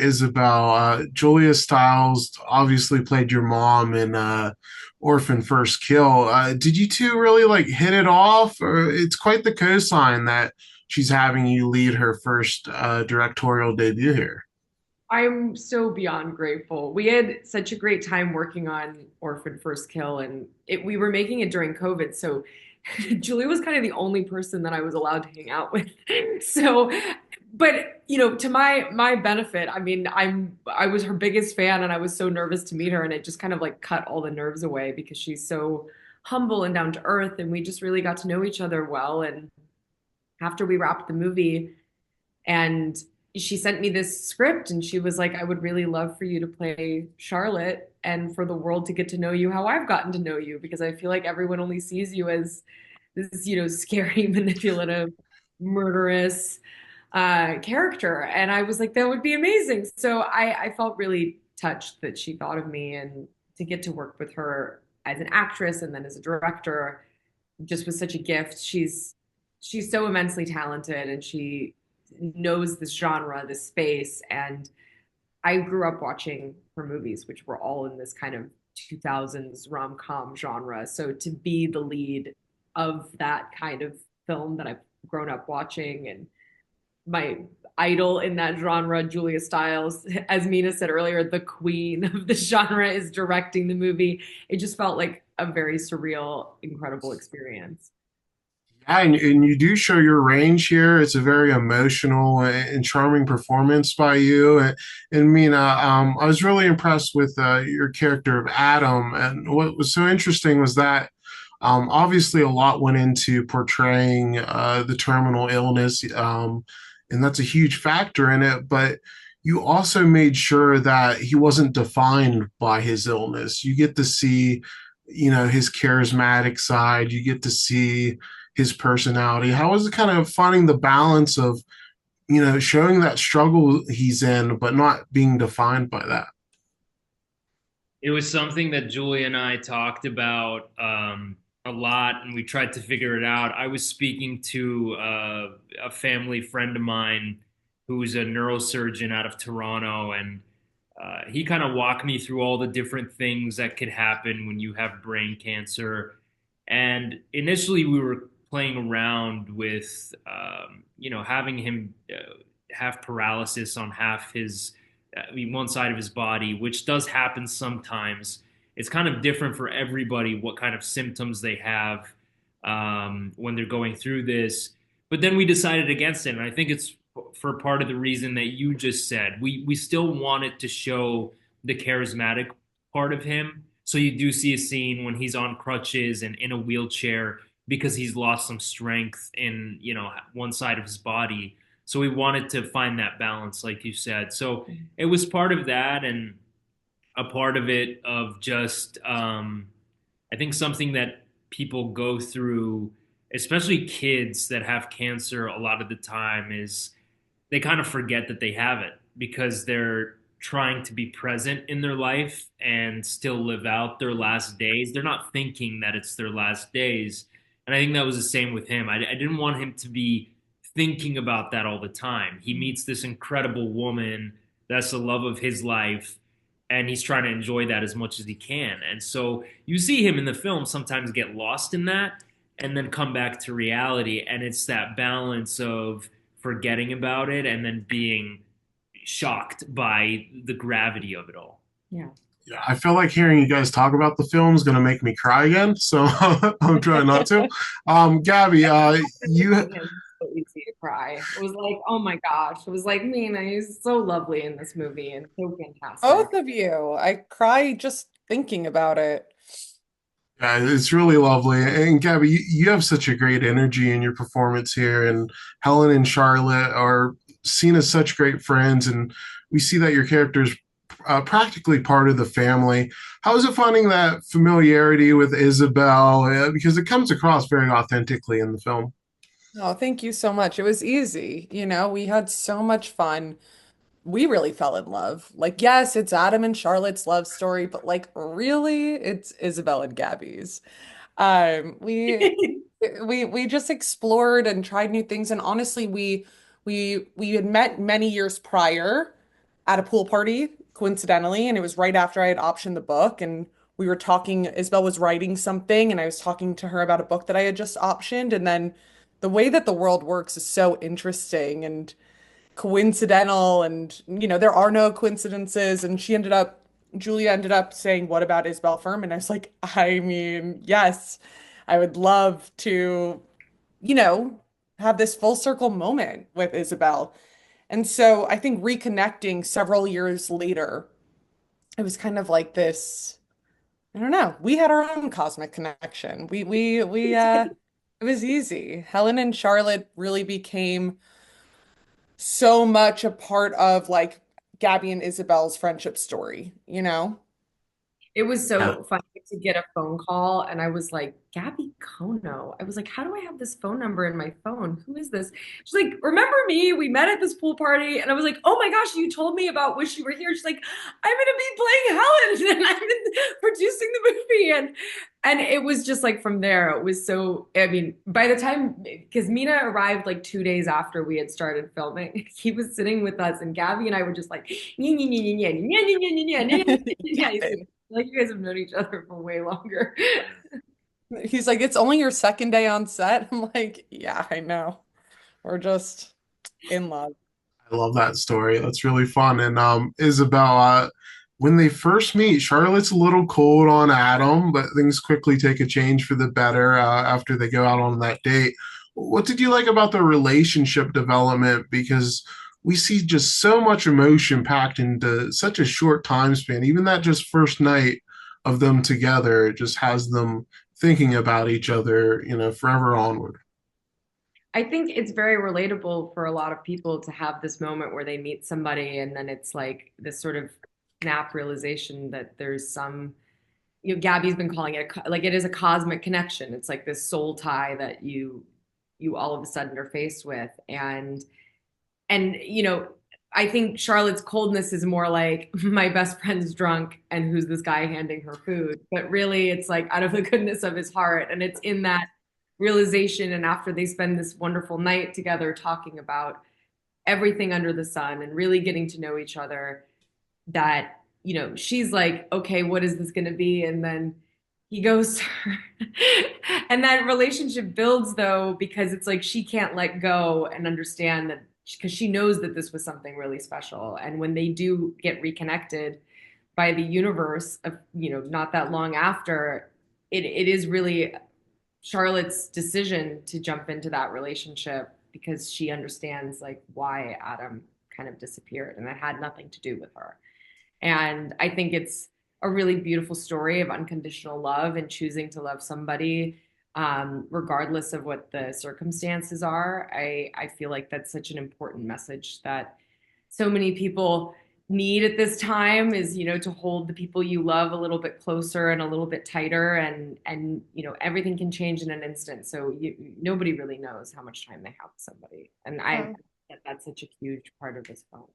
Isabelle. Julia Stiles obviously played your mom in Orphan First Kill. Did you two really like hit it off? Or it's quite the cosign that she's having you lead her first directorial debut here. I'm so beyond grateful. We had such a great time working on Orphan First Kill, and we were making it during COVID. So Julie was kind of the only person that I was allowed to hang out with. So, but to my benefit, I mean, I was her biggest fan, and I was so nervous to meet her, and it just kind of like cut all the nerves away because she's so humble and down to earth, and we just really got to know each other well. And after we wrapped the movie, and she sent me this script and she was like, I would really love for you to play Charlotte and for the world to get to know you how I've gotten to know you, because I feel like everyone only sees you as this, scary, manipulative, murderous character. And I was like, that would be amazing. So I felt really touched that she thought of me, and to get to work with her as an actress and then as a director just was such a gift. She's so immensely talented, and she knows this genre, this space. And I grew up watching her movies, which were all in this kind of 2000s rom-com genre. So to be the lead of that kind of film that I've grown up watching, and my idol in that genre, Julia Stiles, as Mina said earlier, the queen of the genre, is directing the movie. It just felt like a very surreal, incredible experience. Yeah, and you do show your range here. It's a very emotional and charming performance by you. And Mina, I was really impressed with your character of Adam. And what was so interesting was that obviously a lot went into portraying the terminal illness, and that's a huge factor in it. But you also made sure that he wasn't defined by his illness. You get to see, his charismatic side. You get to see his personality. How was it kind of finding the balance of, showing that struggle he's in, but not being defined by that? It was something that Julie and I talked about a lot, and we tried to figure it out. I was speaking to a family friend of mine who's a neurosurgeon out of Toronto, and he kind of walked me through all the different things that could happen when you have brain cancer. And initially, we were playing around with, having him have paralysis on half his I mean, one side of his body, which does happen sometimes. It's kind of different for everybody what kind of symptoms they have when they're going through this. But then we decided against it, and I think it's for part of the reason that you just said. We still wanted to show the charismatic part of him. So you do see a scene when he's on crutches and in a wheelchair because he's lost some strength in one side of his body. So we wanted to find that balance, like you said. So it was part of that, and a part of it of just I think something that people go through, especially kids that have cancer, a lot of the time is they kind of forget that they have it because they're trying to be present in their life and still live out their last days. They're not thinking that it's their last days. And I think that was the same with him. I didn't want him to be thinking about that all the time. He meets this incredible woman that's the love of his life, and he's trying to enjoy that as much as he can. And so you see him in the film sometimes get lost in that and then come back to reality. And it's that balance of forgetting about it and then being shocked by the gravity of it all. Yeah. Yeah, I feel like hearing you guys talk about the film is going to make me cry again, so I'm trying not to. Gabby, you Him so easy to cry. It was like, oh my gosh. It was like, Mina, he's so lovely in this movie and so fantastic. Both of you. I cry just thinking about it. Yeah, it's really lovely. And Gabby, you have such a great energy in your performance here. And Helen and Charlotte are seen as such great friends. And we see that your character's practically part of the family. How is it finding that familiarity with Isabelle? Because it comes across very authentically in the film. Oh, thank you so much. It was easy. We had so much fun. We really fell in love. Like, yes, it's Adam and Charlotte's love story, but like really, it's Isabel and Gabby's. Um, we we just explored and tried new things. And honestly, we had met many years prior. at a pool party, coincidentally, and it was right after I had optioned the book, and we were talking, Isabel was writing something, and I was talking to her about a book that I had just optioned, and then the way that the world works is so interesting and coincidental, and there are no coincidences, and Julia ended up saying, "What about Isabelle Fuhrman?" I was like, I mean, yes, I would love to, you know, have this full circle moment with Isabel. And so I think reconnecting several years later, it was kind of like this, I don't know, we had our own cosmic connection. It was easy. Helen and Charlotte really became so much a part of like Gabby and Isabel's friendship story, you know? It was Yeah. so funny to get a phone call, and I was like, Gabby Kono. I was like, how do I have this phone number in my phone? Who is this? She's like, remember me? We met at this pool party. And I was like, oh my gosh, you told me about Wish You Were Here. She's like, I'm gonna be playing Helen and I've been producing the movie. And it was just like from there, it was so, I mean, by the time, because Mena arrived like 2 days after we had started filming, he was sitting with us, and Gabby and I were just like, yeah, yeah, yeah, yeah, yeah, yeah, yeah, yeah, yeah, yeah, yeah. Like you guys have known each other for way longer. He's like, it's only your second day on set. I'm like, yeah, I know. We're just in love. I love that story. That's really fun. And Isabella, when they first meet, Charlotte's a little cold on Adam, but things quickly take a change for the better after they go out on that date. What did you like about the relationship development? Because we see just so much emotion packed into such a short time span. Even that just first night of them together just has them thinking about each other, forever onward. I think it's very relatable for a lot of people to have this moment where they meet somebody and then it's like this sort of snap realization that there's some, Gabby's been calling it like it is a cosmic connection. It's like this soul tie that you all of a sudden are faced with. And I think Charlotte's coldness is more like my best friend's drunk and who's this guy handing her food. But really, it's like out of the goodness of his heart. And it's in that realization. And after they spend this wonderful night together talking about everything under the sun and really getting to know each other, that, she's like, okay, what is this going to be? And then he goes, and that relationship builds though, because it's like she can't let go and understand that because she knows that this was something really special. And when they do get reconnected by the universe of, not that long after, it is really Charlotte's decision to jump into that relationship because she understands like why Adam kind of disappeared and it had nothing to do with her. And I think it's a really beautiful story of unconditional love and choosing to love somebody regardless of what the circumstances are. I feel like that's such an important message that so many people need at this time is, to hold the people you love a little bit closer and a little bit tighter, and everything can change in an instant. So nobody really knows how much time they have with somebody. And I Oh. that's such a huge part of this film.